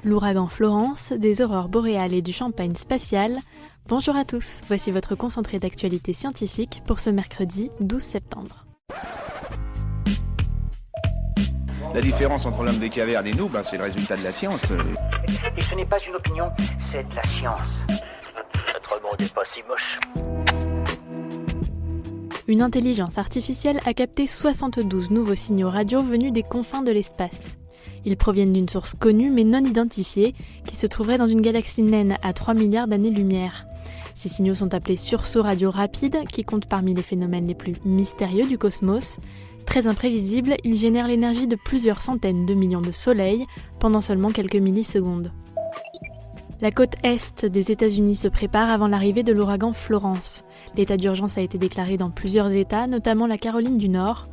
L'ouragan Florence, des aurores boréales et du champagne spatial. Bonjour à tous, voici votre concentré d'actualité scientifique pour ce mercredi 12 septembre. La différence entre l'homme des cavernes et nous, c'est le résultat de la science. Et ce n'est pas une opinion, c'est de la science. Notre monde n'est pas si moche. Une intelligence artificielle a capté 72 nouveaux signaux radio venus des confins de l'espace. Ils proviennent d'une source connue mais non identifiée, qui se trouverait dans une galaxie naine à 3 milliards d'années-lumière. Ces signaux sont appelés sursauts radio rapides, qui comptent parmi les phénomènes les plus mystérieux du cosmos. Très imprévisibles, ils génèrent l'énergie de plusieurs centaines de millions de soleils pendant seulement quelques millisecondes. La côte est des États-Unis se prépare avant l'arrivée de l'ouragan Florence. L'état d'urgence a été déclaré dans plusieurs États, notamment la Caroline du Nord.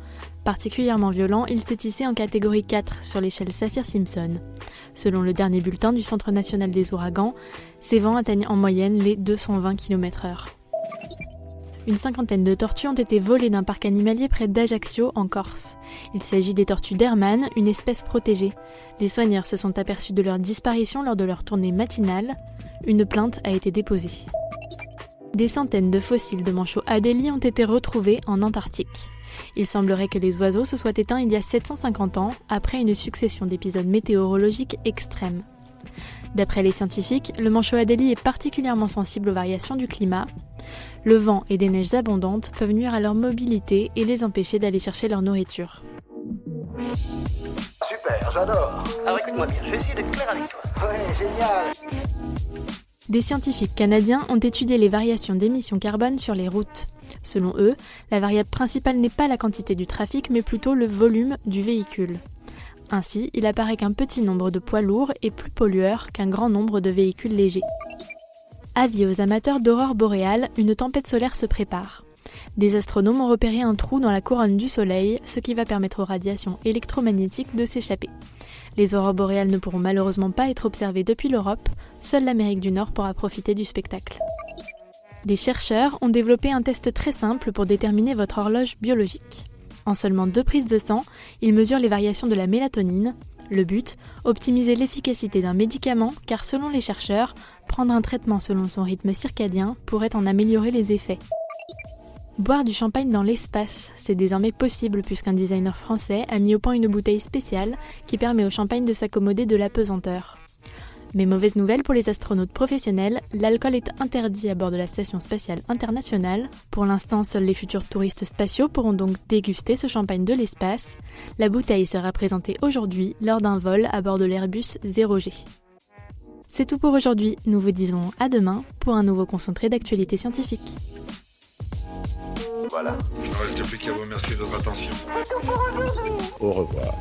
Particulièrement violent, il s'est hissé en catégorie 4 sur l'échelle Saffir-Simpson. Selon le dernier bulletin du Centre national des ouragans, ces vents atteignent en moyenne les 220 km/h. Une cinquantaine de tortues ont été volées d'un parc animalier près d'Ajaccio, en Corse. Il s'agit des tortues d'Hermann, une espèce protégée. Les soigneurs se sont aperçus de leur disparition lors de leur tournée matinale. Une plainte a été déposée. Des centaines de fossiles de manchots Adélie ont été retrouvés en Antarctique. Il semblerait que les oiseaux se soient éteints il y a 750 ans, après une succession d'épisodes météorologiques extrêmes. D'après les scientifiques, le manchot Adélie est particulièrement sensible aux variations du climat. Le vent et des neiges abondantes peuvent nuire à leur mobilité et les empêcher d'aller chercher leur nourriture. Super, j'adore. Alors écoute-moi bien, je vais essayer d'être clair avec toi. Ouais, génial. Des scientifiques canadiens ont étudié les variations d'émissions carbone sur les routes. Selon eux, la variable principale n'est pas la quantité du trafic, mais plutôt le volume du véhicule. Ainsi, il apparaît qu'un petit nombre de poids lourds est plus pollueur qu'un grand nombre de véhicules légers. Avis aux amateurs d'aurores boréales, une tempête solaire se prépare. Des astronomes ont repéré un trou dans la couronne du Soleil, ce qui va permettre aux radiations électromagnétiques de s'échapper. Les aurores boréales ne pourront malheureusement pas être observées depuis l'Europe, seule l'Amérique du Nord pourra profiter du spectacle. Des chercheurs ont développé un test très simple pour déterminer votre horloge biologique. En seulement 2 prises de sang, ils mesurent les variations de la mélatonine. Le but, optimiser l'efficacité d'un médicament, car selon les chercheurs, prendre un traitement selon son rythme circadien pourrait en améliorer les effets. Boire du champagne dans l'espace, c'est désormais possible puisqu'un designer français a mis au point une bouteille spéciale qui permet au champagne de s'accommoder de la pesanteur. Mais mauvaise nouvelle pour les astronautes professionnels, l'alcool est interdit à bord de la Station spatiale internationale. Pour l'instant, seuls les futurs touristes spatiaux pourront donc déguster ce champagne de l'espace. La bouteille sera présentée aujourd'hui lors d'un vol à bord de l'Airbus 0G. C'est tout pour aujourd'hui, nous vous disons à demain pour un nouveau concentré d'actualité scientifique. Voilà. Il ne reste plus qu'à vous remercier de votre attention. Au revoir.